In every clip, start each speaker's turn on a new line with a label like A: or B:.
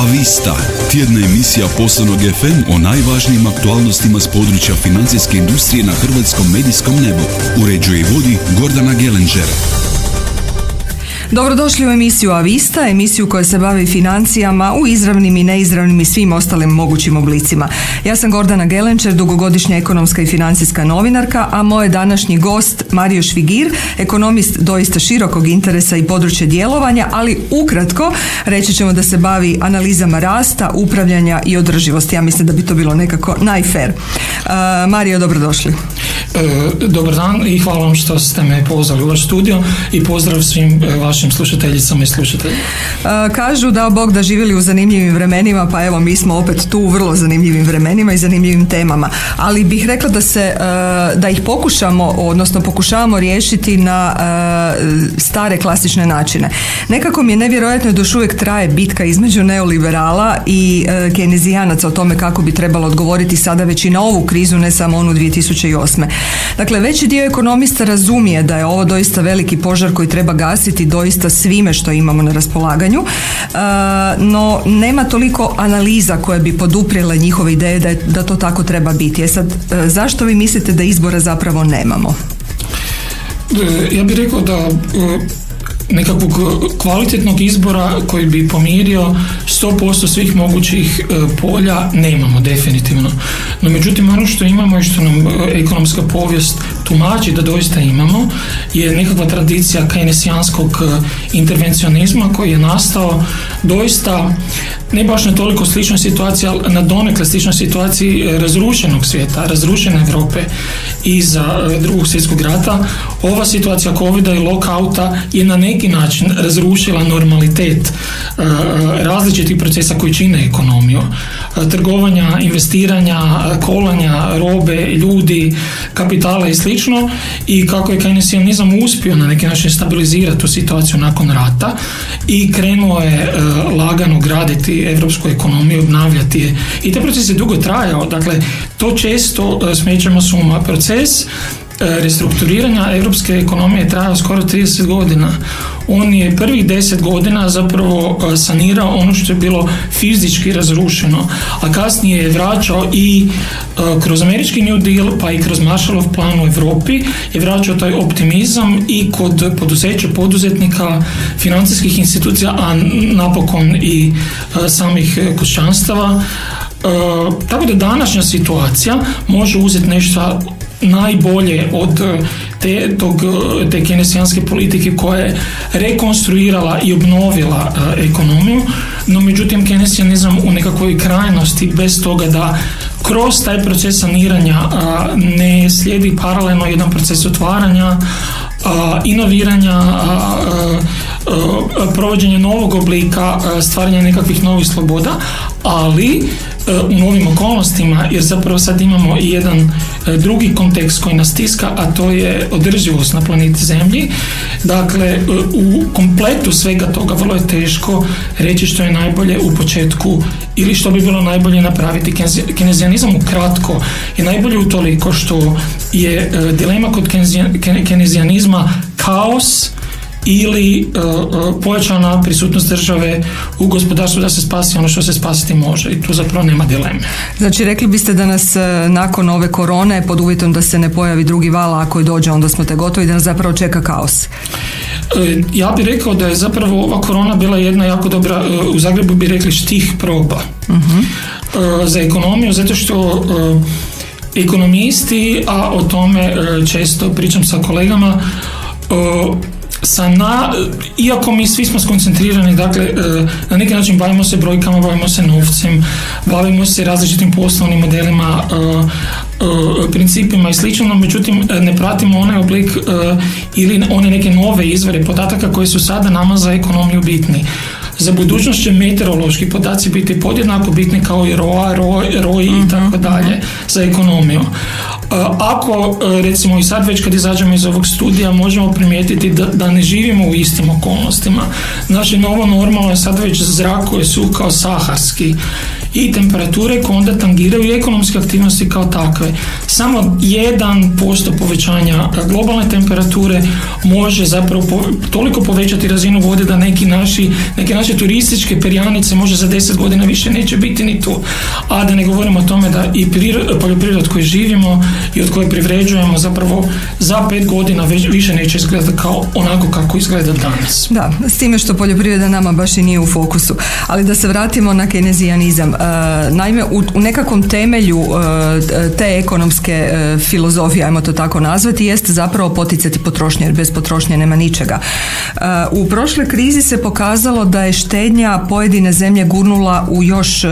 A: Avista, tjedna emisija Poslovnog FM o najvažnijim aktualnostima s područja financijske industrije na hrvatskom medijskom nebu. Uređuje i vodi Gordana Gelenđer.
B: Dobrodošli u emisiju Avista, emisiju koja se bavi financijama u izravnim i neizravnim i svim ostalim mogućim oblicima. Ja sam Gordana Gelenđer, dugogodišnja ekonomska i financijska novinarka, a moj današnji gost Mario Švigir, ekonomist doista širokog interesa i područja djelovanja, ali ukratko reći ćemo da se bavi analizama rasta, upravljanja i održivosti. Ja mislim da bi to bilo nekako najfer. Mario, dobrodošli.
C: Dobar dan i hvala vam što ste me pozvali u vaš studio i pozdrav svim vašim slušateljicama i slušateljima.
B: Kažu dao Bog da živjeli u zanimljivim vremenima, pa evo mi smo opet tu u vrlo zanimljivim vremenima i zanimljivim temama, ali bih rekla da ih pokušavamo riješiti na stare klasične načine. Nekako mi je nevjerojatno da još uvijek traje bitka između neoliberala i kejnezijanaca o tome kako bi trebalo odgovoriti sada već i na ovu krizu, ne samo onu 2008. Dakle, veći dio ekonomista razumije da je ovo doista veliki požar koji treba gasiti doista svime što imamo na raspolaganju, no nema toliko analiza koje bi poduprijele njihove ideje da to tako treba biti. Sad, zašto vi mislite da izbora zapravo nemamo?
C: Ja bih rekao da nekakvog kvalitetnog izbora koji bi pomirio 100% svih mogućih polja nemamo definitivno. No međutim, ono što imamo i što nam ekonomska povijest tumači da doista imamo je nekakva tradicija keynesijanskog intervencionizma koji je nastao doista ne baš na toliko sličnoj situaciji, ali na donekle sličnoj situaciji razrušenog svijeta, razrušene Europe iza Drugog svjetskog rata. Ova situacija covida i lockouta je na neki način razrušila normalitet različitih procesa koji čine ekonomiju. Trgovanja, investiranja, kolanja, robe, ljudi, kapitala i slično, i kako je keynesijanizam uspio na neki način stabilizirati tu situaciju nakon rata i krenuo je lagano graditi europsku ekonomiju, obnavljati je. I taj proces je dugo trajao, dakle to često smećemo s uma. Proces restrukturiranja europske ekonomije je trajao skoro 30 godina. On je prvih 10 godina zapravo sanirao ono što je bilo fizički razrušeno, a kasnije je vraćao i kroz američki New Deal pa i kroz Marshallov plan u Europi je vraćao taj optimizam i kod poduzeća, poduzetnika, financijskih institucija, a napokon i samih kućanstava. Tako da današnja situacija može uzeti nešto najbolje od te keynesijanske politike koja je rekonstruirala i obnovila ekonomiju, no međutim keynesijanizam u nekakvoj krajnosti bez toga da kroz taj proces saniranja ne slijedi paralelno jedan proces otvaranja, inoviranja, provođenja novog oblika, stvaranja nekakvih novih sloboda, ali u novim okolnostima, jer zapravo sad imamo i jedan drugi kontekst koji nas tiska, a to je održivost na planeti Zemlji. Dakle, u kompletu svega toga vrlo je teško reći što je najbolje u početku ili što bi bilo najbolje napraviti. Keynezijanizam ukratko je najbolje utoliko što je dilema kod keynezijanizma kaos ili pojačana prisutnost države u gospodarstvu da se spasi ono što se spasiti može, i tu zapravo nema dileme.
B: Znači, rekli biste da nas nakon ove korone, pod uvjetom da se ne pojavi drugi val, ako je dođe onda smo te gotovi, da nas zapravo čeka kaos?
C: Ja bih rekao da je zapravo ova korona bila jedna jako dobra, u Zagrebu bi rekli štih proba za ekonomiju, zato što ekonomisti, a o tome često pričam sa kolegama, iako mi svi smo skoncentrirani, dakle, na neki način bavimo se brojkama, bavimo se novcem, bavimo se različitim poslovnim modelima, principima i slično, međutim ne pratimo onaj oblik ili one neke nove izvore podataka koji su sada nama za ekonomiju bitni. Za budućnost će meteorološki podaci biti podjednako bitni kao i ROI i tako dalje za ekonomiju. Ako, recimo i sad već kad izađemo iz ovog studija, možemo primijetiti da ne živimo u istim okolnostima. Naše novo normalno je sad već zrak koji je suh kao saharski i temperature koje onda tangiraju i ekonomske aktivnosti kao takve. Samo 1% povećanja globalne temperature može zapravo toliko povećati razinu vode da neke naše turističke perjanice može za 10 godina više neće biti ni tu. A da ne govorimo o tome da i poljoprivreda od koje živimo i od koje privređujemo zapravo za 5 godina više neće izgledati kao onako kako izgleda danas.
B: Da, s time što poljoprivreda nama baš i nije u fokusu. Ali da se vratimo na kejnezijanizam. Naime, u nekakvom temelju te ekonomske filozofije, ajmo to tako nazvati, jest zapravo poticati potrošnju, jer bez potrošnje nema ničega. U prošloj krizi se pokazalo da je štednja pojedine zemlje gurnula u još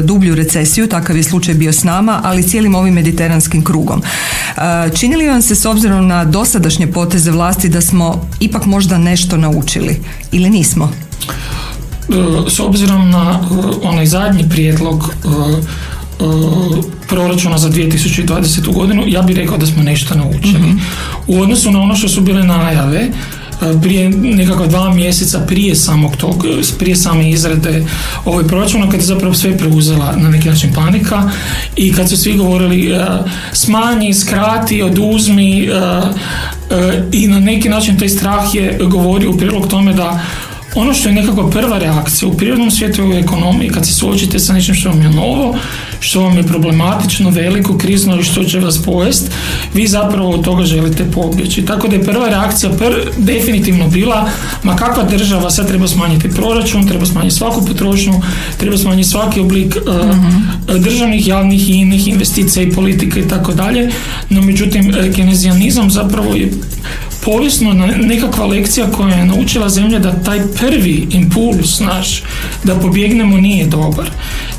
B: dublju recesiju, takav je slučaj bio s nama, ali cijelim ovim mediteranskim krugom. Čini li vam se, s obzirom na dosadašnje poteze vlasti, da smo ipak možda nešto naučili ili nismo?
C: S obzirom na onaj zadnji prijedlog proračuna za 2020. godinu, ja bih rekao da smo nešto naučili. U odnosu na ono što su bile najave, prije nekakva 2 mjeseca prije same izrade ovog proračuna, kad je zapravo sve preuzela na neki način panika i kad su svi govorili smanji, skrati, oduzmi i na neki način taj strah je govorio u prilog tome da ono što je nekakva prva reakcija u prirodnom svijetu i u ekonomiji, kad se suočite sa nečim što vam je novo, što vam je problematično, veliko, krizno i što će vas pojest, vi zapravo od toga želite pobjeći. Tako da je prva reakcija definitivno bila, ma kakva država, sad treba smanjiti proračun, treba smanjiti svaku potrošnju, treba smanjiti svaki oblik državnih, javnih i inih investicija i politike i tako dalje. No međutim, kejnezijanizam zapravo je povijesno nekakva lekcija koja je naučila zemlje da taj prvi impuls naš da pobjegnemo nije dobar.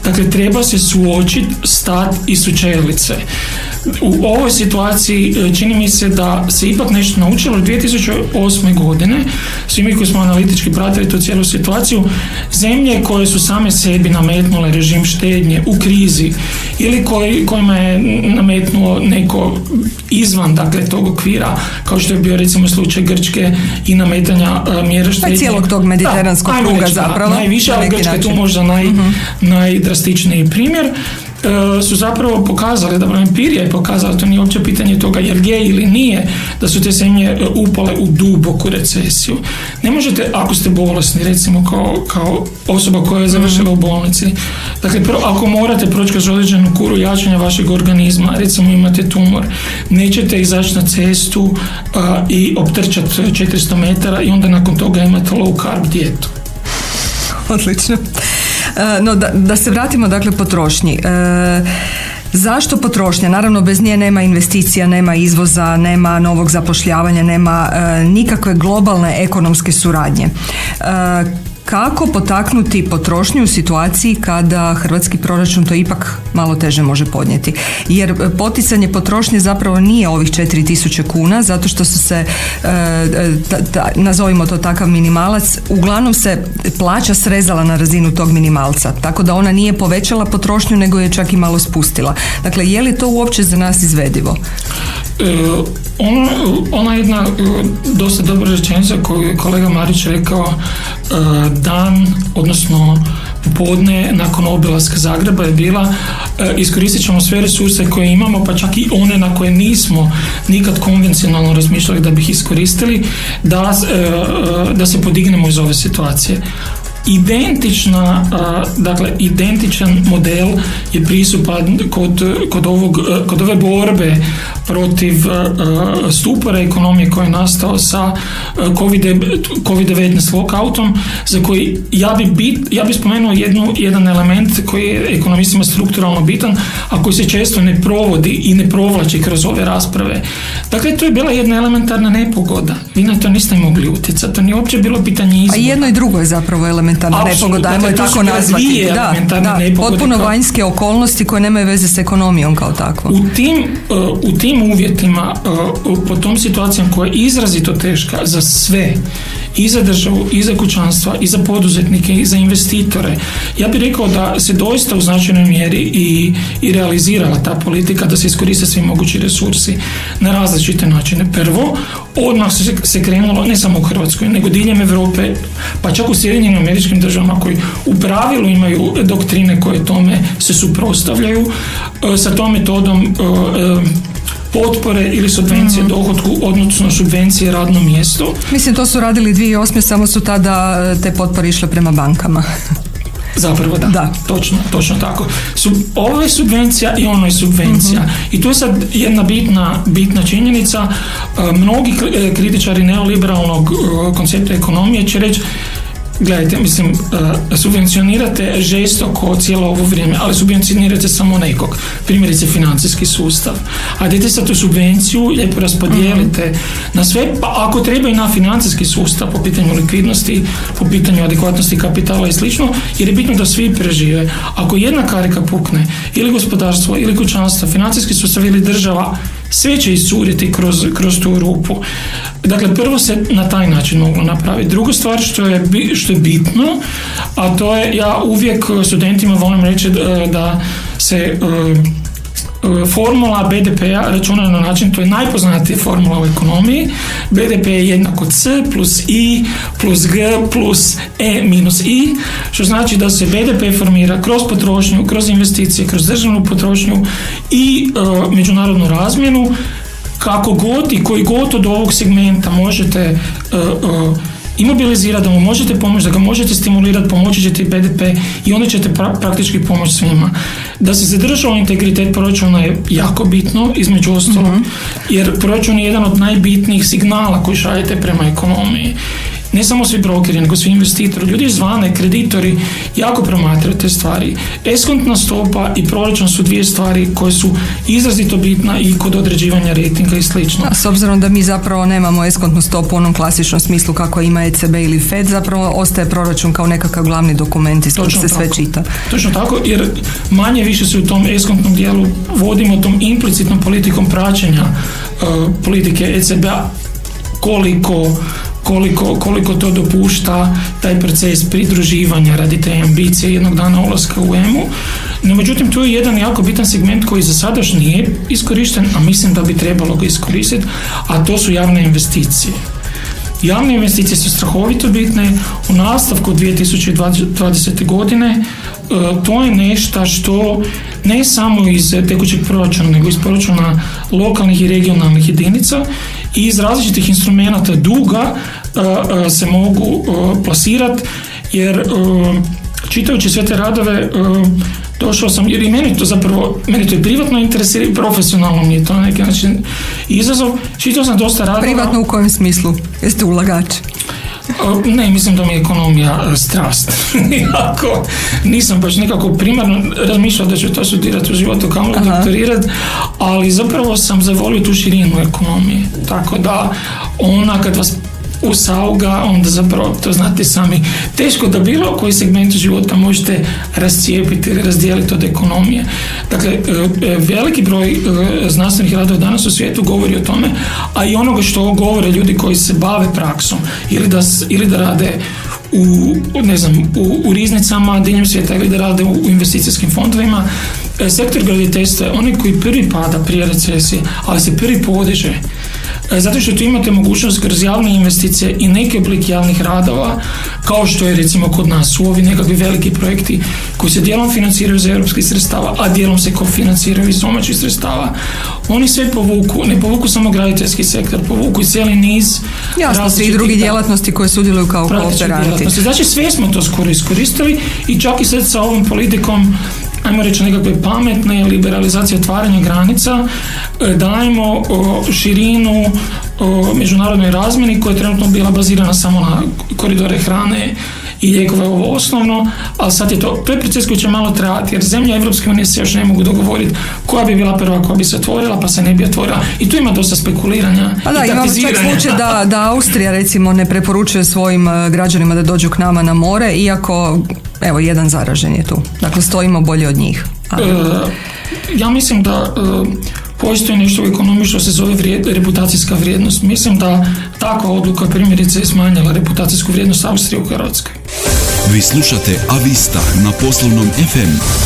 C: Dakle, treba se suočiti, stati i sučeliti se. U ovoj situaciji čini mi se da se ipak nešto naučilo. 2008. godine, svi mi koji smo analitički pratili tu cijelu situaciju, zemlje koje su same sebi nametnule režim štednje u krizi ili kojima je nametnuo neko izvan, dakle, tog okvira, kao što je bio recimo slučaj Grčke i nametanja mjera štednje. Pa
B: cijelog tog mediteranskog kruga zapravo.
C: Najviše, ali Grčka je tu možda najdrastičniji primjer. Su zapravo pokazali, da empirija je pokazala, to nije uopće pitanje toga jer je ili nije, da su te zemlje upale u duboku recesiju. Ne možete, ako ste bolesni, recimo kao osoba koja je završila u bolnici, dakle, ako morate proći kroz određenu kuru jačanja vašeg organizma, recimo imate tumor, nećete izaći na cestu i optrčati 400 metara i onda nakon toga imate low carb dijetu.
B: Odlično. No, da se vratimo dakle potrošnji. Zašto potrošnja? Naravno, bez nje nema investicija, nema izvoza, nema novog zapošljavanja, nema nikakve globalne ekonomske suradnje. Kako potaknuti potrošnju u situaciji kada hrvatski proračun to ipak malo teže može podnijeti? Jer poticanje potrošnje zapravo nije ovih 4.000 kuna, zato što su se, nazovimo to takav minimalac, uglavnom se plaća srezala na razinu tog minimalca, tako da ona nije povećala potrošnju, nego je čak i malo spustila. Dakle, je li to uopće za nas izvedivo?
C: Ona jedna dosta dobra rečenica koju je kolega Marić rekao, dan, odnosno popodne nakon obilaska Zagreba je bila iskoristit ćemo sve resurse koje imamo, pa čak i one na koje nismo nikad konvencionalno razmišljali da bi ih iskoristili, da se podignemo iz ove situacije. Identičan model je prisutan kod ove borbe protiv stupora ekonomije koji je nastao sa COVID-19 lockoutom, za koji ja bi spomenuo jedan element koji je ekonomistima strukturalno bitan, a koji se često ne provodi i ne provlači kroz ove rasprave. Dakle, to je bila jedna elementarna nepogoda. Vi na to niste mogli utjecati. To nije uopće bilo pitanje izbora.
B: A jedno i drugo je zapravo elementarna nepogoda. Ajmo je tako nazvati. Potpuno vanjske okolnosti koje nemaju veze s ekonomijom kao takvom.
C: U tim uvjetima, po tom situacijom koja je izrazito teška za sve i za državu, i za kućanstva, i za poduzetnike, i za investitore. Ja bih rekao da se doista u značajnoj mjeri i realizirala ta politika da se iskoriste svi mogući resursi na različite načine. Prvo, odmah se krenulo ne samo u Hrvatskoj, nego diljem Europe, pa čak u Sjedinjenim Američkim Državama koji u pravilu imaju doktrine koje tome se suprotstavljaju, sa tom metodom potpore ili subvencije dohotku, odnosno subvencije radnom mjestu.
B: Mislim, to su radili 2008. samo su tada te potpore išle prema bankama.
C: Zapravo da. Točno tako. Ovo je subvencija i ono je subvencija. I tu je sad jedna bitna činjenica. Mnogi kritičari neoliberalnog koncepta ekonomije će reći, gledajte, mislim, subvencionirate žestoko cijelo ovo vrijeme, ali subvencionirate samo nekog, primjerice financijski sustav. A dajte sad tu subvenciju, lijepo raspodijelite na sve, pa ako treba i na financijski sustav po pitanju likvidnosti, po pitanju adekvatnosti kapitala i slično, jer je bitno da svi prežive. Ako jedna karika pukne, ili gospodarstvo, ili kućanstvo, financijski sustav ili država, sve će iscuriti kroz tu rupu. Dakle, prvo se na taj način moglo napraviti. Druga stvar što je bitno, a to je, ja uvijek studentima volim reći da se formula BDP-a računa na način, to je najpoznatija formula u ekonomiji. BDP je jednako C plus I plus G plus E minus I, što znači da se BDP formira kroz potrošnju, kroz investicije, kroz državnu potrošnju i međunarodnu razmjenu. Kako god i koji god od ovog segmenta možete imobilizirati, da mu možete pomoći, da ga možete stimulirati, pomoći ćete i BDP i onda ćete praktički pomoći svima. Da se zadržao integritet proračuna je jako bitno, između ostalog, jer proračun je jedan od najbitnijih signala koji šaljete prema ekonomiji. Ne samo svi brokeri, nego svi investitori, ljudi izvane, kreditori, jako promatraju te stvari. Eskontna stopa i proračun su dvije stvari koje su izrazito bitna i kod određivanja rejtinga i slično.
B: A s obzirom da mi zapravo nemamo eskontnu stopu u onom klasičnom smislu kako ima ECB ili Fed, zapravo ostaje proračun kao nekakav glavni dokument iz kojeg se sve čita. Točno
C: tako, jer manje više se u tom eskontnom dijelu vodimo tom implicitnom politikom praćenja politike ECB-a, koliko to dopušta taj proces pridruživanja radi te ambicije jednog dana ulaska u EMU. No, međutim, tu je jedan jako bitan segment koji za sada još nije iskorišten, a mislim da bi trebalo ga iskoristiti, a to su javne investicije. Javne investicije su strahovito bitne. U nastavku 2020. godine to je nešto što ne samo iz tekućeg proračuna, nego iz proračuna lokalnih i regionalnih jedinica i iz različitih instrumenata duga se mogu plasirati, jer čitajući sve te radove došao sam, jer i meni to i privatno interesira i profesionalno mi je to na neki način izazov. Čitao sam dosta radova.
B: Privatno u kojem smislu? Jeste ulagač?
C: Ne, mislim da mi je ekonomija strast. Iako nisam baš nekako primarno razmišljao da ću to studirati u životu, kamo doktorirati, ali zapravo sam zavolio tu širinu ekonomije. Tako da ona kad vas usauga, onda zapravo, to znate sami, teško da bilo koji segment života možete rascijepiti ili razdijeliti od ekonomije. Dakle, veliki broj znanstvenih radova danas u svijetu govori o tome, a i onoga što govore ljudi koji se bave praksom ili da rade u riznicama diljem svijeta ili da rade u investicijskim fondovima. Sektor graditeljstva je onaj koji prvi pada prije recesije, ali se prvi podiže. Zato što tu imate mogućnost kroz javne investicije i neke oblike javnih radova, kao što je recimo kod nas su ovi nekakvi veliki projekti koji se dijelom financiraju iz europskih sredstava, a dijelom se kofinanciraju iz domaćih sredstava. Oni sve povuku, ne povuku samo graditeljski sektor, povuku i cijeli niz
B: različitih i drugi djelatnosti koje sudjeluju kao kooperanti.
C: Znači sve smo to skoro iskoristili i čak i sad sa ovom politikom, ajmo reći nekakve pametne liberalizacije otvaranja granica, dajemo širinu međunarodnoj razmjeni koja je trenutno bila bazirana samo na koridore hrane i lijekove, ovo osnovno, ali sad je to je proces koji će malo trajati, jer zemlje Evropske unije se još ne mogu dogovoriti koja bi bila prva koja bi se otvorila, pa se ne bi otvorila. I tu ima dosta spekuliranja i taktiziranja. Imamo
B: čak slučaj da Austrija recimo ne preporučuje svojim građanima da dođu k nama na more, iako evo jedan zaražen je tu. Dakle, stojimo bolje od njih.
C: Ja mislim da postoji nešto u ekonomiji što se zove reputacijska vrijednost. Mislim da takva odluka primjerice je smanjila reputacijsku vrijednost Austrije u Hrvatskoj.
A: Vi slušate Avista na Poslovnom FM.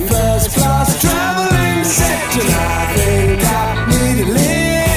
D: First class traveling section, I think I need to live.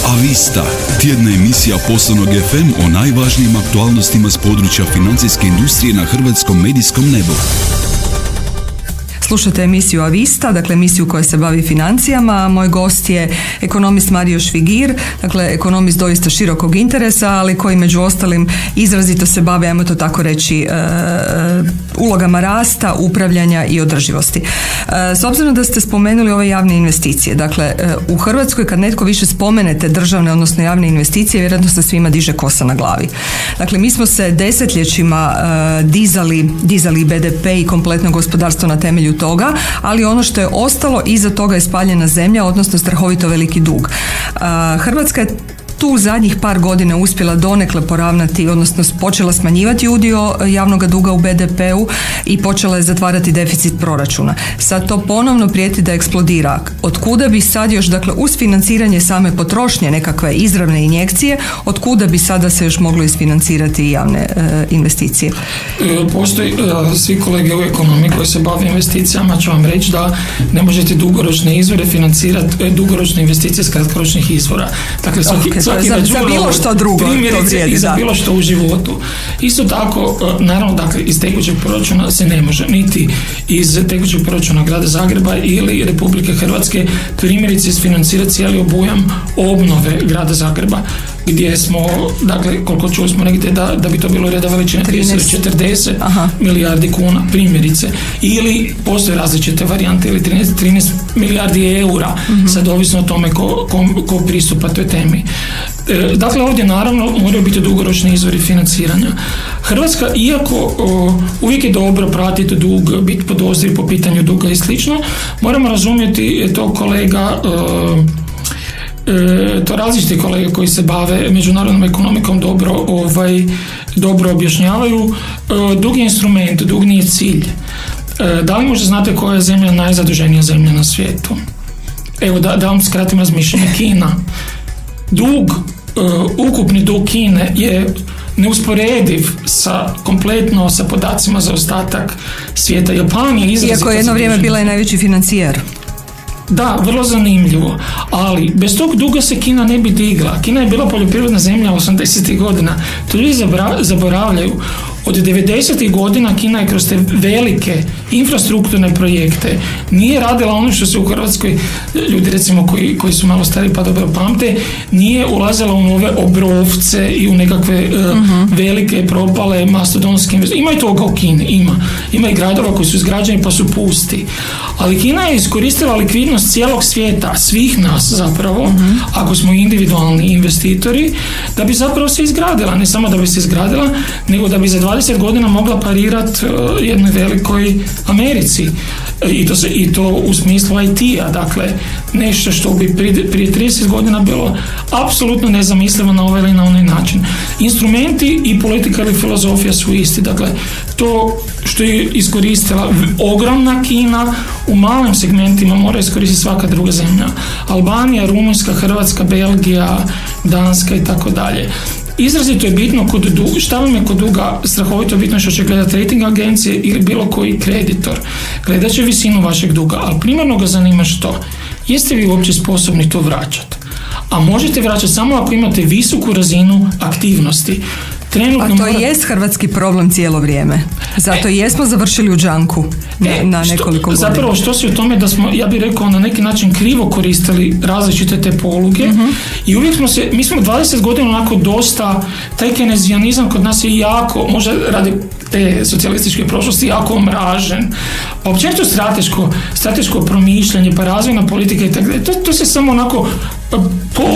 A: Avista, tjedna emisija Poslovnog FM o najvažnijim aktualnostima s područja financijske industrije na hrvatskom medijskom nebu.
B: Slušate emisiju Avista, dakle emisiju koja se bavi financijama. Moj gost je ekonomist Mario Švigir, dakle ekonomist doista širokog interesa, ali koji među ostalim izrazito se bavi, ajmo to tako reći, ulogama rasta, upravljanja i održivosti. S obzirom da ste spomenuli ove javne investicije, dakle u Hrvatskoj kad netko više spomenete državne, odnosno javne investicije, vjerojatno se svima diže kosa na glavi. Dakle, mi smo se desetljećima dizali BDP i kompletno gospodarstvo na temelju toga, ali ono što je ostalo iza toga je spaljena zemlja, odnosno strahovito veliki dug. Hrvatska je tu zadnjih par godina uspjela donekle poravnati, odnosno počela smanjivati udio javnog duga u BDP-u i počela je zatvarati deficit proračuna. Sad to ponovno prijeti da eksplodira. Od kuda bi sad još, dakle uz financiranje same potrošnje, nekakve izravne injekcije, od kuda bi sada se još moglo isfinancirati i javne investicije?
C: Postoji svi kolege u ekonomiji koji se bave investicijama će vam reći da ne možete dugoročne izvore financirati dugoročne investicije s kratkoročnih izvora. Dakle,
B: za bilo što drugo to vrijedi,
C: i za bilo što u životu. Isto tako, naravno, dakle, iz tekućeg proračuna se ne može, niti iz tekućeg proračuna Grada Zagreba ili Republike Hrvatske primjerice isfinancirati cijeli obujam obnove Grada Zagreba, gdje smo, dakle, koliko čuli smo negdje da bi to bilo reda veličine 30-40 milijardi kuna, primjerice. Ili postoje različite varijante, ili 13 milijardi eura, sad ovisno o tome ko pristupa toj temi. Dakle, ovdje naravno moraju biti dugoročni izvori financiranja. Hrvatska, iako uvijek je dobro pratiti dug, biti podozriv po pitanju duga i slično, moramo razumjeti to kolega, to različiti kolege koji se bave međunarodnom ekonomikom dobro objašnjavaju. Dug je instrument, dug nije cilj. Da li možda znate koja je zemlja najzaduženija zemlja na svijetu? Evo da vam skratim razmišljanje. Kina. Ukupni dug Kine je neusporediv kompletno sa podacima za ostatak svijeta. Japan je izrazito.
B: Iako je jedno vrijeme bila i najveći financijer.
C: Da, vrlo zanimljivo, ali bez tog duga se Kina ne bi digla. Kina je bila poljoprivredna zemlja 80. godina. To ljudi zaboravljaju. Od 90. godina Kina je kroz te velike infrastrukturne projekte nije radila ono što se u Hrvatskoj, ljudi recimo koji su malo stari pa dobro pamte, nije ulazila u nove Obrovce i u nekakve velike propale mastodonske investicije. Ima i toga u Kini, ima i gradova koji su izgrađeni pa su pusti. Ali Kina je iskoristila likvidnost cijelog svijeta, svih nas zapravo, ako smo individualni investitori, da bi zapravo se izgradila. Ne samo da bi se izgradila, nego da bi za 20 godina mogla parirati jednoj velikoj Americi. I to u smislu IT-a, dakle nešto što bi prije 30 godina bilo apsolutno nezamislivo na ovaj ili na onaj način. Instrumenti i politika ili filozofija su isti, dakle to što je iskoristila ogromna Kina u malim segmentima mora iskoristiti svaka druga zemlja. Albanija, Rumunjska, Hrvatska, Belgija, Danska i tako dalje. Izrazito je bitno šta vam je kod duga strahovito bitno što će gledati rating agencije ili bilo koji kreditor. Gledat će visinu vašeg duga, ali primarno ga zanima što? Jeste vi uopće sposobni to vraćati? A možete vraćati samo ako imate visoku razinu aktivnosti.
B: A to jest hrvatski problem cijelo vrijeme. Zato jesmo završili u džanku na nekoliko godina.
C: Zapravo što se u tome da smo, ja bih rekao, na neki način krivo koristili različite te poluge i uvijek mi smo 20 godina onako dosta, taj kenezijanizam kod nas je jako, možda radi te socijalističke prošlosti, jako omražen. Pa općenito strateško promišljanje, pa razvojna politika i tako dalje, to se samo onako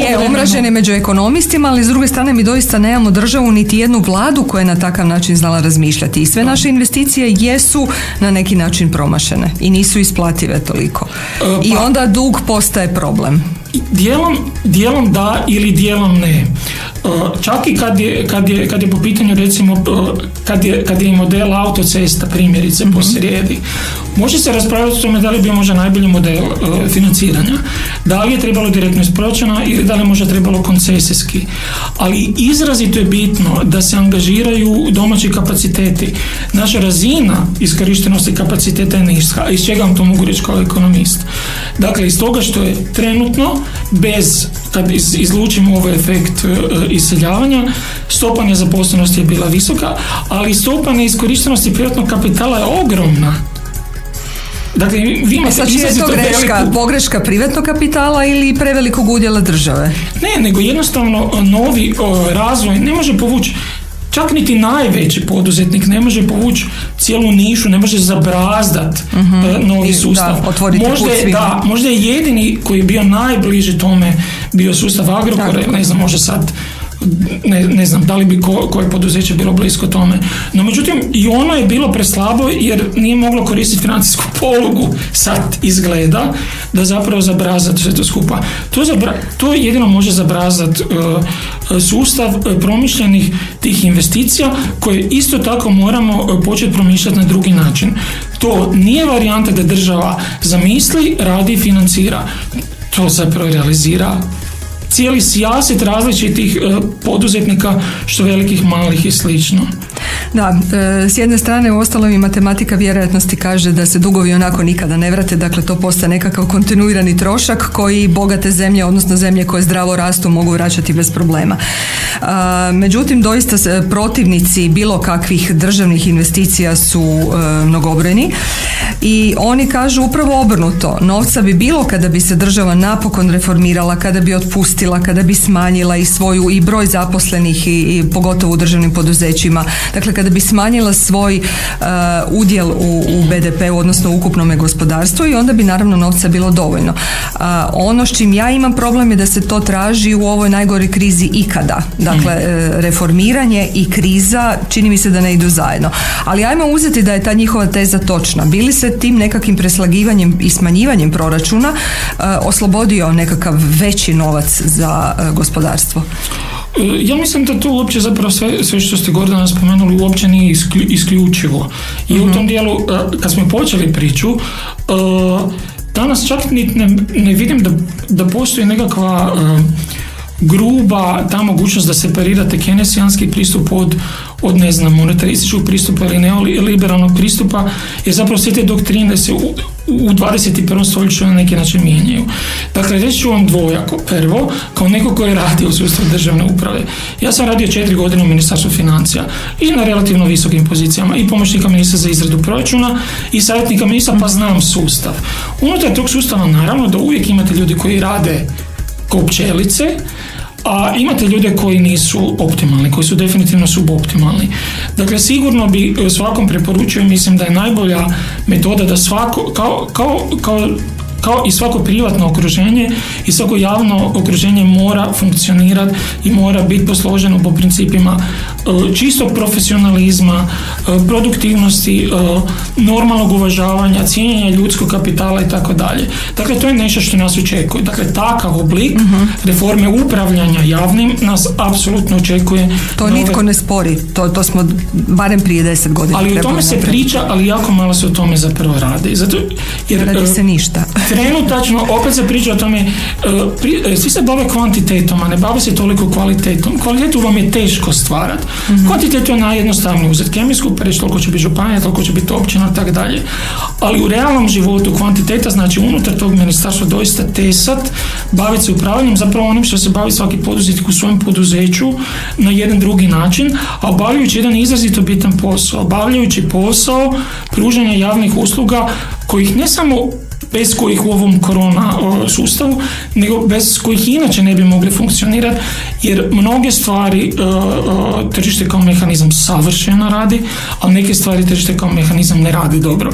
B: je omražen je među ekonomistima, ali s druge strane mi doista nemamo državu niti jednu vladu koja je na takav način znala razmišljati i sve naše investicije jesu na neki način promašene i nisu isplative toliko. I onda dug postaje problem.
C: Dijelom da ili dijelom ne. Čak i kad je po pitanju recimo kad je model autocesta primjerice posrijedi, Može se raspravljati o tome da li je bio možda najbolji model financiranja, da li je trebalo direktno iz proračuna ili da li je možda trebalo koncesijski. Ali izrazito je bitno da se angažiraju domaći kapaciteti. Naša razina iskorištenosti kapaciteta je niska, a iz čega vam to mogu reći kao ekonomist. Dakle, iz toga što je trenutno, kad izlučimo ovaj efekt iseljavanja, stopa nezaposlenosti je bila visoka, ali stopa neiskorištenosti privatnog kapitala je ogromna. Dakle, vi imate
B: je to pogreška privatnog kapitala ili prevelikog udjela države?
C: Ne, nego jednostavno novi razvoj ne može povući. Čak niti najveći poduzetnik ne može povući cijelu nišu, ne može zabrazdat novi sustav. Možda je jedini koji je bio najbliži tome bio sustav Agrokora, ne znam, može sad ne znam da li bi koje poduzeće bilo blisko tome. No međutim i ono je bilo preslabo jer nije moglo koristiti financijsku polugu, sad izgleda, da zapravo zabrazat sve to skupa. To jedino može zabrazat sustav promišljenih tih investicija koje isto tako moramo početi promišljati na drugi način. To nije varijanta da država zamisli, radi i financira. To zapravo realizira cijeli sijaset različitih poduzetnika, što velikih, malih i slično.
B: Da, s jedne strane u ostalom i matematika vjerojatnosti kaže da se dugovi onako nikada ne vrate, dakle to postaje nekakav kontinuirani trošak koji bogate zemlje, odnosno zemlje koje zdravo rastu, mogu vraćati bez problema. Međutim, doista protivnici bilo kakvih državnih investicija su mnogobrojni i oni kažu upravo obrnuto. Novca bi bilo kada bi se država napokon reformirala, kada bi otpustila, kada bi smanjila i svoju i broj zaposlenih i pogotovo u državnim poduzećima. Dakle, kada bi smanjila svoj udjel u BDP-u, odnosno u ukupnome gospodarstvu, i onda bi naravno novca bilo dovoljno. Ono s čim ja imam problem je da se to traži u ovoj najgoroj krizi ikada. Dakle, reformiranje i kriza čini mi se da ne idu zajedno. Ali ajmo uzeti da je ta njihova teza točna. Bili se tim nekakvim preslagivanjem i smanjivanjem proračuna oslobodio nekakav veći novac za gospodarstvo?
C: Ja mislim da to uopće zapravo sve što ste Gordana spomenuli uopće nije isključivo. I u tom dijelu, kad smo počeli priču, danas čak ne vidim da postoji nekakva gruba ta mogućnost da separirate keynesijanski pristup od ne znam, monetarističkog pristupa ili neoliberalnog pristupa, jer zapravo sve te doktrine se u 21. stoljeću na neki način mijenjaju. Dakle, reći ću vam dvojako. Prvo, kao neko koji je radio u sustavu državne uprave. Ja sam radio 4 godine u Ministarstvu financija i na relativno visokim pozicijama i pomoćnika ministra za izradu proračuna i savjetnika ministra, pa znam sustav. Unutar tog sustava naravno da uvijek imate ljudi koji rade kao pčelice, a imate ljude koji nisu optimalni, koji su definitivno suboptimalni. Dakle, sigurno bi svakom preporučio, mislim da je najbolja metoda da svako, kao i svako privatno okruženje i svako javno okruženje mora funkcionirati i mora biti posloženo po principima čistog profesionalizma, produktivnosti, normalnog uvažavanja, cijenjenja ljudskog kapitala i tako dalje. Dakle, to je nešto što nas očekuje. Dakle, takav oblik reforme upravljanja javnim nas apsolutno očekuje.
B: To nitko ne spori. To smo barem prije 10 godina.
C: Ali o tome se priča, ali jako malo se o tome zapravo radi. Zato, jer
B: radi se ništa.
C: Trenutačno, opet se priča o tome, svi se bave kvantitetom, a ne bave se toliko kvalitetom. Kvalitetu vam je teško stvarati. Kvantitetu je najjednostavnije uzeti kemijsku, pa reći toliko će biti županija, toliko će biti općina i tako dalje. Ali u realnom životu kvantiteta znači unutar tog ministarstva doista tesat, baviti se upravljanjem, zapravo onim što se bavi svaki poduzetnik u svojem poduzeću na jedan drugi način, a obavljajući jedan izrazito bitan posao, obavljajući posao pružanja javnih usluga kojih ne samo bez kojih u ovom korona sustavu, nego bez kojih inače ne bi mogli funkcionirati, jer mnoge stvari tržište kao mehanizam savršeno radi, a neke stvari tržište kao mehanizam ne radi dobro.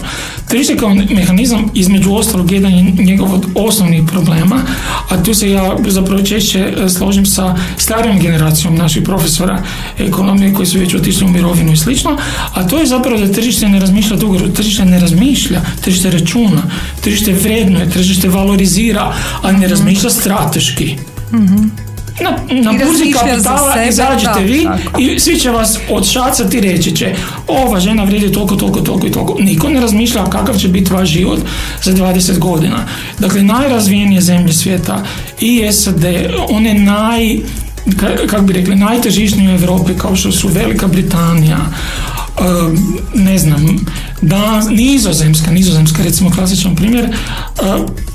C: Tržište kao mehanizam, između ostalog, jedan je njegov od osnovnih problema, a tu se ja zapravo češće složim sa starijom generacijom naših profesora ekonomije koji su već otišli u mirovinu i slično, a to je zapravo da tržište ne razmišlja dugoročno, tržište ne razmišlja, tržište računa, tržište vrednuje, tržište valorizira, a ne razmišlja strateški. na burzi kapitala izađete vi
B: tako.
C: I svi će vas odšacati i reći će ova žena vrijedi toliko i toliko. Niko ne razmišlja kakav će biti vaš život za 20 godina. Dakle, najrazvijenije zemlje svijeta i SAD, one kako bi rekli, najtržišnije u Europi kao što su Velika Britanija, ne znam, Nizozemska recimo klasičan primjer,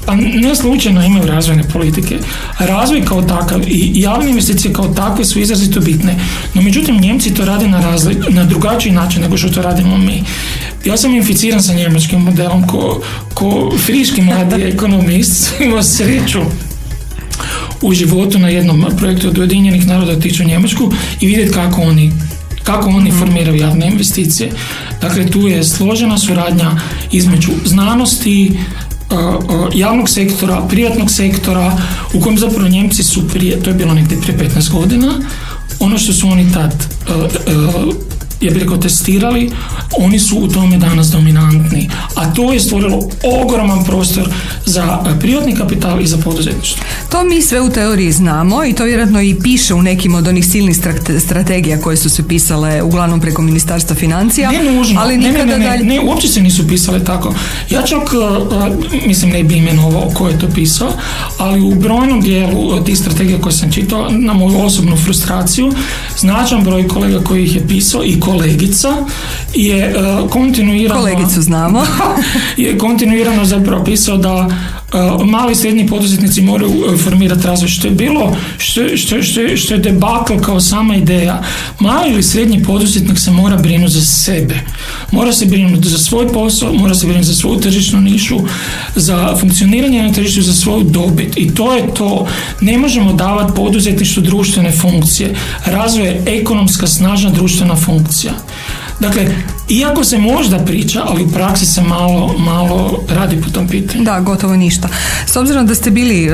C: pa ne slučajno imaju razvojne politike. Razvoj kao takav i javne investicije kao takve su izrazito bitne, no međutim Njemci to rade na drugačiji način nego što to radimo mi. Ja sam inficiran sa njemačkim modelom ko friški mladi ekonomist, imao sreću u životu na jednom projektu od Ujedinjenih naroda otići u Njemačku i vidjeti kako oni formiraju javne investicije. Dakle, tu je složena suradnja između znanosti, javnog sektora, privatnog sektora, u kojem zapravo Njemci su to je bilo negdje prije 15 godina, ono što su oni tad ja bih rekao testirali, oni su u tome danas dominantni, a to je stvorilo ogroman prostor za privatni kapital i za poduzetništvo.
B: To mi sve u teoriji znamo i to vjerojatno i piše u nekim od onih silnih strategija koje su se pisale uglavnom preko Ministarstva financija.
C: Ne nužno,
B: ali nikada
C: ne, uopće se nisu pisale tako. Ja čak, mislim, ne bi imenovao ko je to pisao, ali u brojnom dijelu tih strategija koje sam čitao, na moju osobnu frustraciju, značan broj kolega koji ih je pisao i kolegica je kontinuirano... Kolegicu znamo. je kontinuirano zapravo pisao da mali i srednji poduzetnici moraju formirati razvoj, što je bilo, što je debakl kao sama ideja. Mali ili srednji poduzetnik se mora brinuti za sebe. Mora se brinuti za svoj posao, mora se brinuti za svoju tržišnu nišu, za funkcioniranje na tržištu, za svoju dobit. I to je to. Ne možemo davati poduzetništvu društvene funkcije. Razvoj je ekonomska, snažna društvena funkcija. Dakle, iako se možda priča, ali u praksi se malo radi po tom pitanju.
B: Da, gotovo ništa. S obzirom da ste bili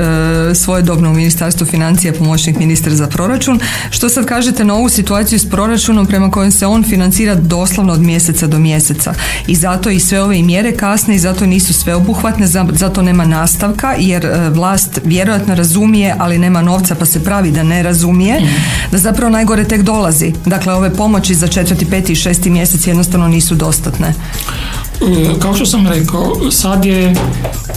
B: svojedobno u Ministarstvu financija pomoćnik ministra za proračun, što sad kažete na ovu situaciju s proračunom prema kojem se on financira doslovno od mjeseca do mjeseca i zato i sve ove mjere kasne i zato nisu sveobuhvatne, zato nema nastavka jer vlast vjerojatno razumije, ali nema novca pa se pravi da ne razumije, da zapravo najgore tek dolazi. Dakle, ove pomoći za 4., 5. i 6. mjesec jednostavno nisu dostatne.
C: Kao što sam rekao, sad je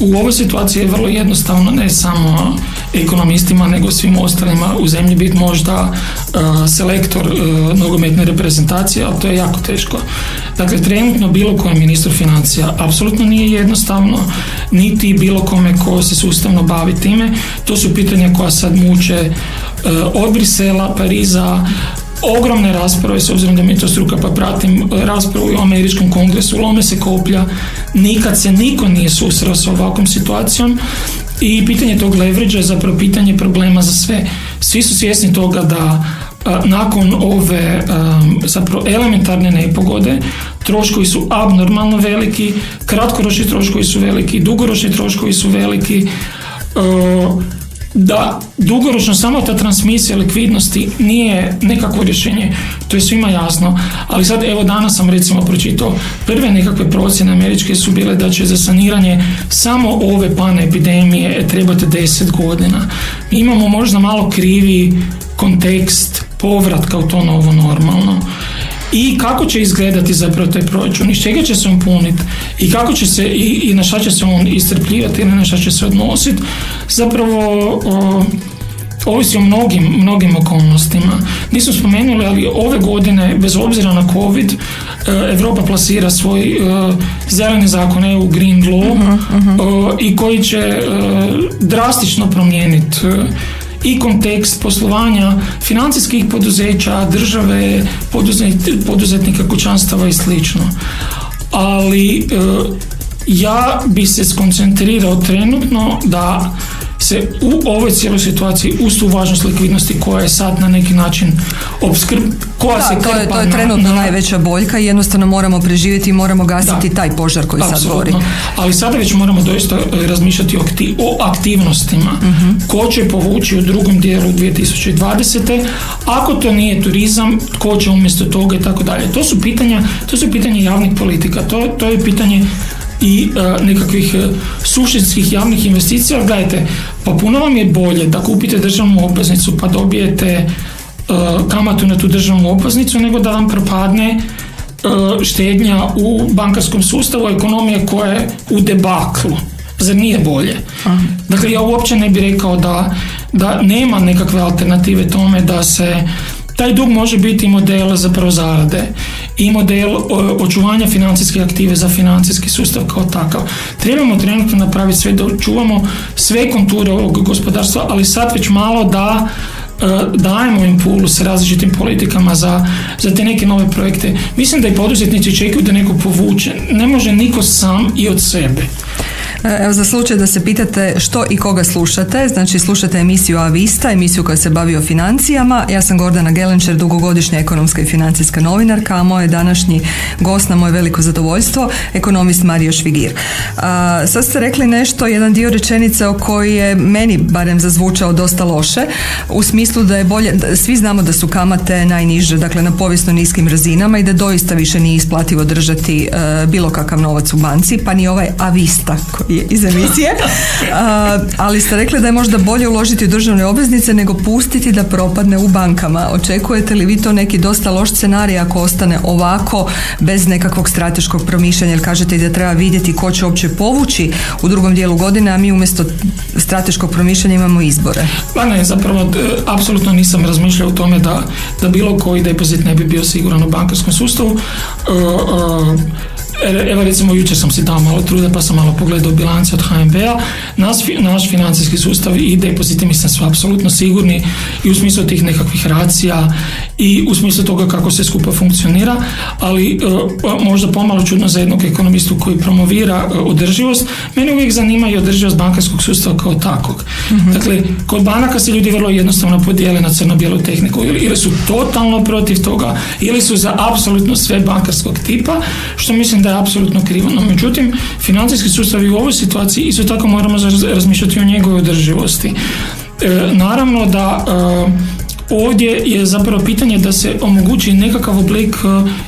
C: u ovoj situaciji je vrlo jednostavno ne samo ekonomistima nego svim ostalima u zemlji biti možda selektor nogometne reprezentacije, ali to je jako teško. Dakle, trenutno bilo kojem ministru financija apsolutno nije jednostavno, niti bilo kome ko se sustavno bavi time. To su pitanja koja sad muče od Brisela, Pariza, ogromne rasprave, s obzirom da mi to struka pa pratim raspravu u američkom kongresu, lome se koplja, nikad se niko nije susreo sa ovakvom situacijom i pitanje tog leverage je zapravo pitanje problema za sve. Svi su svjesni toga da nakon ove zapravo elementarne nepogode troškovi su abnormalno veliki, kratkoročni troškovi su veliki, dugoročni troškovi su veliki, da dugoročno samo ta transmisija likvidnosti nije nekakvo rješenje, to je svima jasno, ali sad evo danas sam recimo pročitao prve nekakve procjene američke su bile da će za saniranje samo ove panepidemije trebati 10 godina. Mi imamo možda malo krivi kontekst povratka u to novo normalno. I kako će izgledati zapravo taj proračun, iz čega će se on puniti i kako će se i na šta će se on istrpljivati ili na šta će se odnositi, zapravo ovisi o mnogim okolnostima. Nisam spomenuli, ali ove godine, bez obzira na COVID, Europa plasira svoj zeleni zakon EU Green Law i koji će drastično promijeniti i kontekst poslovanja financijskih poduzeća, države, poduzetnika, kućanstava i slično. Ali ja bi se skoncentrirao trenutno da se u ovoj cijeloj situaciji uz tu važnost likvidnosti koja je sad na neki način koja se krpa.
B: To je trenutno najveća boljka i jednostavno moramo preživjeti i moramo gasiti taj požar koji sad gori.
C: Ali sada već moramo doista razmišljati o aktivnostima. Ko će povući u drugom dijelu 2020. Ako to nije turizam, ko će umjesto toga i tako dalje. To su pitanja javnih politika. To je pitanje i nekakvih suštinskih javnih investicija. Gledajte, Pa puno vam je bolje da kupite državnu obveznicu pa dobijete kamatu na tu državnu obveznicu nego da vam propadne štednja u bankarskom sustavu, ekonomije koja je u debaklu. Zar nije bolje? Dakle, ja uopće ne bih rekao da nema nekakve alternative tome da se taj dug može biti model zapravo zarade i model očuvanja financijske aktive za financijski sustav kao takav. Trebamo trenutno napraviti sve da očuvamo sve konture ovog gospodarstva, ali sad već malo da dajemo impuls različitim politikama za te neke nove projekte. Mislim da i poduzetnici čekaju da neko povuče. Ne može niko sam i od sebe.
B: Evo, za slučaj da se pitate što i koga slušate, znači slušate emisiju A-Vista, emisiju koja se bavi o financijama. Ja sam Gordana Gelenčer, dugogodišnja ekonomska i financijska novinarka, a moj današnji gost na moje veliko zadovoljstvo, ekonomist Mario Švigir. Sad ste rekli nešto, jedan dio rečenice o kojoj je meni barem zazvučao dosta loše, u smislu da je bolje, svi znamo da su kamate najniže, dakle na povijesno niskim razinama i da doista više nije isplativo držati bilo kakav novac u banci, pa ni ovaj A-Vista koji je iz emisije, ali ste rekli da je možda bolje uložiti u državne obveznice nego pustiti da propadne u bankama. Očekujete li vi to neki dosta loš scenarij ako ostane ovako bez nekakvog strateškog promišljanja, jer kažete i da treba vidjeti ko će uopće povući u drugom dijelu godine, a mi umjesto strateškog promišljanja imamo izbore? Pa
C: ne, zapravo apsolutno nisam razmišljao o tome da bilo koji depozit ne bi bio siguran u bankarskom sustavu. Evo recimo jučer sam si dao malo truda pa sam malo pogledao bilance od HNB-a. Naš financijski sustav i depoziti mislim su apsolutno sigurni i u smislu tih nekakvih racija i u smislu toga kako se skupa funkcionira, ali možda pomalo čudno za jednog ekonomistu koji promovira održivost. Mene uvijek zanima i održivost bankarskog sustava kao takvog. Dakle, kod banaka se ljudi vrlo jednostavno podijele na crno-bijelu tehniku, ili su totalno protiv toga ili su za apsolutno sve bankarskog tipa, što mislim da je apsolutno krivo. No, međutim, financijski sustav i u ovoj situaciji isto tako moramo razmišljati o njegovoj održivosti. Naravno da ovdje je zapravo pitanje da se omogući nekakav oblik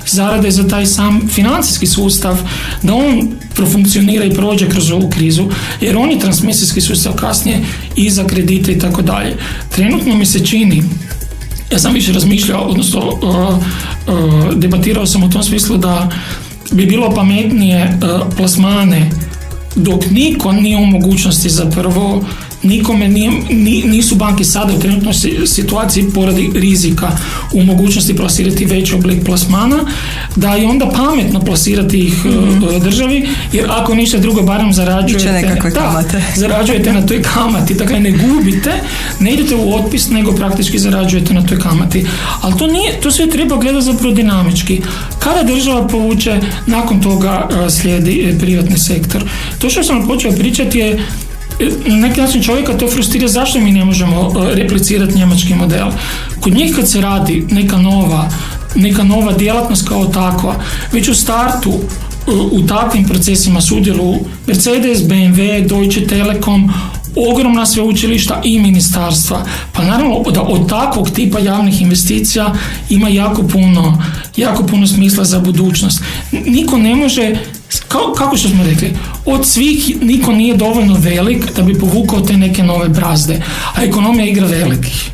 C: zarade za taj sam financijski sustav, da on profunkcionira i prođe kroz ovu krizu, jer on je transmisijski sustav kasnije i za kredite i tako dalje. Trenutno mi se čini, ja sam više razmišljao, odnosno debatirao sam u tom smislu da bi bilo pametnije plasmane dok niko nije u mogućnosti zapravo, nikome nisu banke sada u trenutnoj situaciji poradi rizika u mogućnosti plasirati veći oblik plasmana, da i onda pametno plasirati ih državi, jer ako ništa drugo barem zarađujete na toj kamati, dakle ne gubite, ne idete u otpis, nego praktički zarađujete na toj kamati. Ali to sve treba gledati zapravo dinamički. Kada država povuče, nakon toga slijedi privatni sektor. To što sam počeo pričati je na neki način čovjeka to frustrira zašto mi ne možemo replicirati njemački model. Kod njih kad se radi neka nova djelatnost kao takva, već u startu u takvim procesima sudjeluju Mercedes, BMW, Deutsche Telekom, ogromna sveučilišta i ministarstva. Pa naravno da od takvog tipa javnih investicija ima jako puno smisla za budućnost. Niko ne može, kako što smo rekli, od svih niko nije dovoljno velik da bi povukao te neke nove brazde, a ekonomija igra velikih.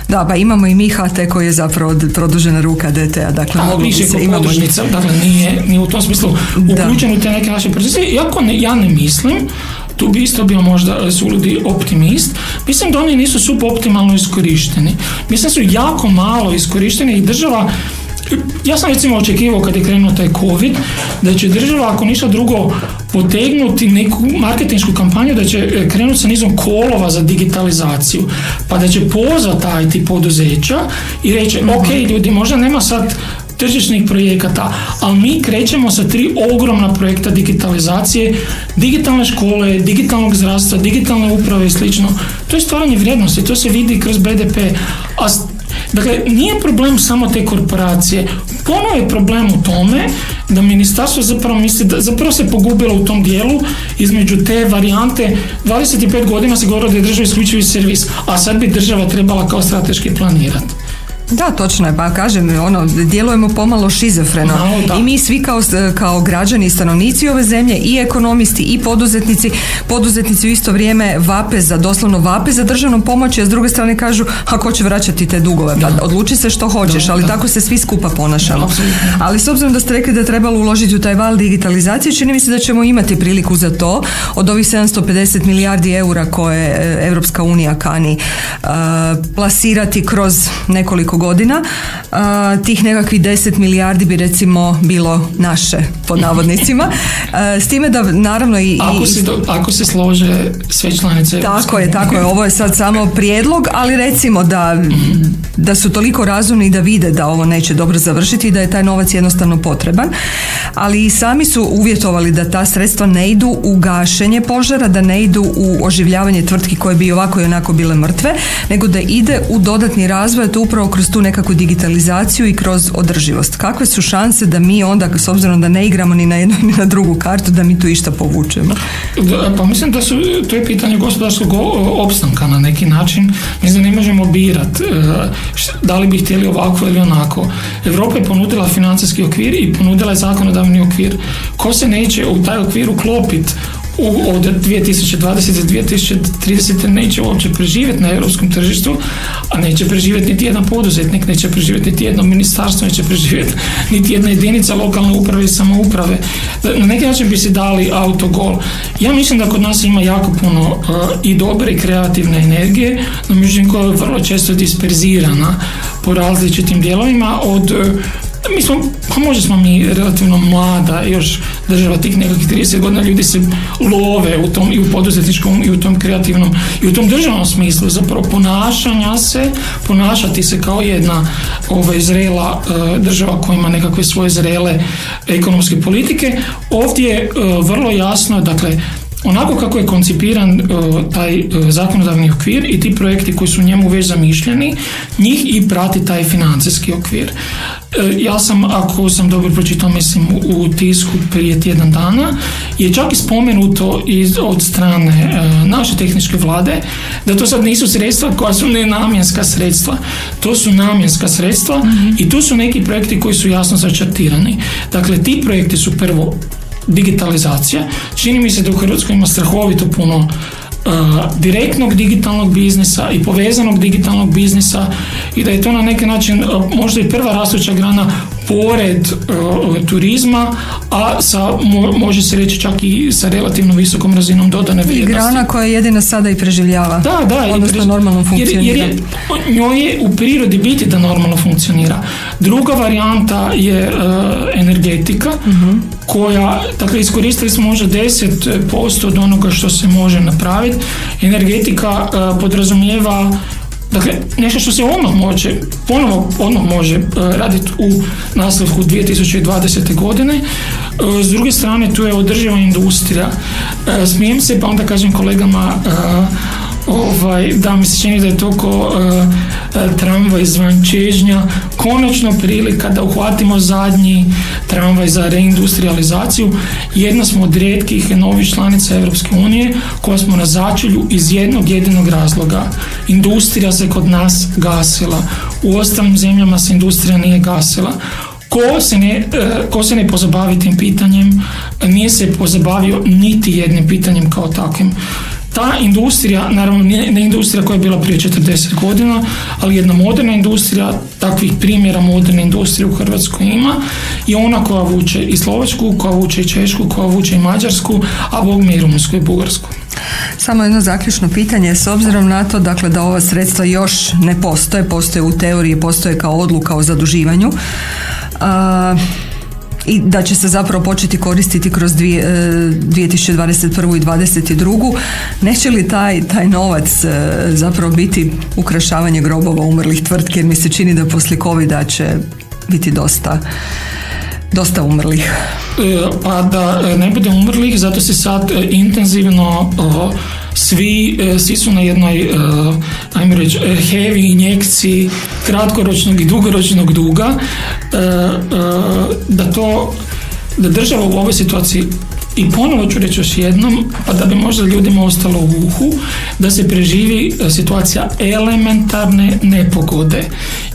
B: Da, pa imamo i mi HT koji je zapravo produžena ruka DT-a, dakle mogli bi se imamo
C: podružnica, dakle nije u tom smislu uključen u te neke naše procese, iako ja ne mislim, tu bi isto bio možda suludi optimist, mislim da oni nisu suboptimalno iskorišteni, mislim da su jako malo iskorišteni i država, ja sam recimo očekivao kad je krenuo taj COVID, da će država ako ništa drugo potegnuti neku marketinšku kampanju, da će krenuti sa nizom kolova za digitalizaciju, pa da će pozvati taj tip poduzeća i reći ok ljudi, možda nema sad tržišnih projekata, ali mi krećemo sa 3 ogromna projekta digitalizacije, digitalne škole, digitalnog zdravstva, digitalne uprave i slično. To je stvaranje vrijednosti, to se vidi kroz BDP. Dakle, nije problem samo te korporacije. Ponovo je problem u tome da ministarstvo zapravo misli da zapravo se pogubilo u tom dijelu između te varijante. 25 godina se govorilo da je država isključivi servis, a sad bi država trebala kao strateški planirati.
B: Da, točno je, pa kažem, djelujemo pomalo šizofreno. I mi svi kao građani i stanovnici ove zemlje, i ekonomisti i poduzetnici u isto vrijeme doslovno vape za državnom pomoći, a s druge strane kažu, a ko će vraćati te dugove? Pa odluči se što hoćeš, ali tako se svi skupa ponašamo. Ali s obzirom da ste rekli da je trebalo uložiti u taj val digitalizacije, čini mi se da ćemo imati priliku za to. Od ovih 750 milijardi eura koje Europska unija kani plasirati kroz nekoliko godina, tih nekakvih 10 milijardi bi recimo bilo naše, pod navodnicima. S time da naravno
C: Ako se slože sve članice.
B: Tako je, ovo je sad samo prijedlog, ali recimo da su toliko razumni i da vide da ovo neće dobro završiti i da je taj novac jednostavno potreban, ali i sami su uvjetovali da ta sredstva ne idu u gašenje požara, da ne idu u oživljavanje tvrtki koje bi ovako i onako bile mrtve, nego da ide u dodatni razvoj, to upravo kroz tu nekakvu digitalizaciju i kroz održivost. Kakve su šanse da mi onda, s obzirom da ne igramo ni na jednu ni na drugu kartu, da mi tu išta povučemo?
C: Pa mislim da to je pitanje gospodarskog opstanka na neki način. Mislim da ne možemo birati da li bi htjeli ovako ili onako. Europa je ponudila financijski okvir i ponudila je zakonodavni okvir. Ko se neće u taj okvir uklopiti od 2020. do 2030. neće uopće preživjeti na europskom tržištu, a neće preživjeti niti jedan poduzetnik, neće preživjeti niti jedno ministarstvo, neće preživjeti niti jedna jedinica lokalne uprave i samouprave. Na neki način bi si dali autogol. Ja mislim da kod nas ima jako puno i dobre i kreativne energije, no međutim koja je vrlo često disperzirana po različitim dijelovima možda smo mi relativno mlada još država, tih nekakvih 30 godina, ljudi se love u tom i u poduzetničkom i u tom kreativnom i u tom državnom smislu, zapravo ponašati se kao jedna zrela država koja ima nekakve svoje zrele ekonomske politike. Ovdje je vrlo jasno, dakle, onako kako je koncipiran taj zakonodavni okvir i ti projekti koji su njemu već zamišljeni, njih i prati taj financijski okvir. Ja sam, ako sam dobro pročitao, mislim u tisku prije tjedan dana, je čak i spomenuto od strane naše tehničke vlade da to sad nisu sredstva koja su nenamjenska sredstva. To su namjenska sredstva i tu su neki projekti koji su jasno začrtirani. Dakle, ti projekti su prvo digitalizacija. Čini mi se da u Hrvatskoj ima strahovito puno direktnog digitalnog biznisa i povezanog digitalnog biznisa i da je to na neki način možda i prva rastuća grana pored turizma, a može se reći čak i sa relativno visokom razinom dodane vrijednosti. I
B: grana koja jedina sada i preživljava.
C: Da,
B: odnosno normalno funkcionira.
C: Jer njoj je u prirodi biti da normalno funkcionira. Druga varijanta je energetika, koja, dakle, iskoristili smo možda 10% od onoga što se može napraviti. Energetika podrazumijeva, dakle, nešto što se odmah može raditi u nastavku 2020. godine. S druge strane, tu je održiva industrija. Smijem se, pa onda kažem kolegama, da mi se čini da je to ko tramvaj zvan čežnja, konačno prilika da uhvatimo zadnji tramvaj za reindustrializaciju. Jedna smo od rijetkih novih članica Europske unije koja smo na začelju iz jednog jedinog razloga. Industrija se kod nas gasila. U ostalim zemljama se industrija nije gasila. Ko se ne pozabavi tim pitanjem, nije se pozabavio niti jednim pitanjem kao takvim. Ta industrija, naravno ne industrija koja je bila prije 40 godina, ali jedna moderna industrija, takvih primjera moderne industrije u Hrvatskoj ima, i ona koja vuče i Slovačku, koja vuče i Češku, koja vuče i Mađarsku, a bogme i Rumunjsku i Bugarsku.
B: Samo jedno zaključno pitanje, s obzirom na to, dakle, da ova sredstva još ne postoje u teoriji, postoje kao odluka o zaduživanju, i da će se zapravo početi koristiti kroz 2021. i 2022. Neće li taj novac zapravo biti ukrašavanje grobova umrlih tvrtki, jer mi se čini da poslije covida će biti dosta umrlih?
C: Pa da ne bude umrlih, zato se sad intenzivno svi su na jednoj, ajmo reći, heavy injekciji kratkoročnog i dugoročnog duga, da država u ovoj situaciji, i ponovo ću reći još jednom, pa da bi možda ljudima ostalo u uhu, da se preživi situacija elementarne nepogode.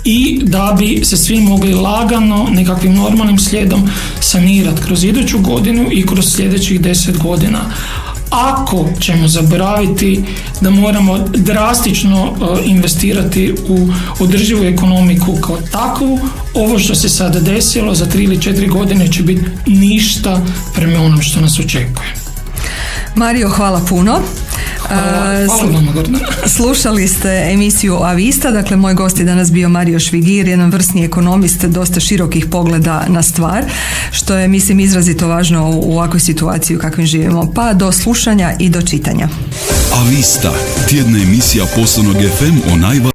C: i da bi se svi mogli lagano nekakvim normalnim slijedom sanirati kroz iduću godinu i kroz sljedećih 10 godina. Ako ćemo zaboraviti da moramo drastično investirati u održivu ekonomiku kao takvu, ovo što se sada desilo za 3 ili 4 godine će biti ništa prema onom što nas očekuje.
B: Mario, hvala puno.
C: Hvala vam, Gordana.
B: Slušali ste emisiju Avista, dakle moj gost je danas bio Mario Švigir, jedan vrsni ekonomist, dosta širokih pogleda na stvar, što je mislim izrazito važno u ovakvoj situaciji u kakvim živimo. Pa do slušanja i do čitanja.
A: Avista, tjedna emisija Poslovnog FM o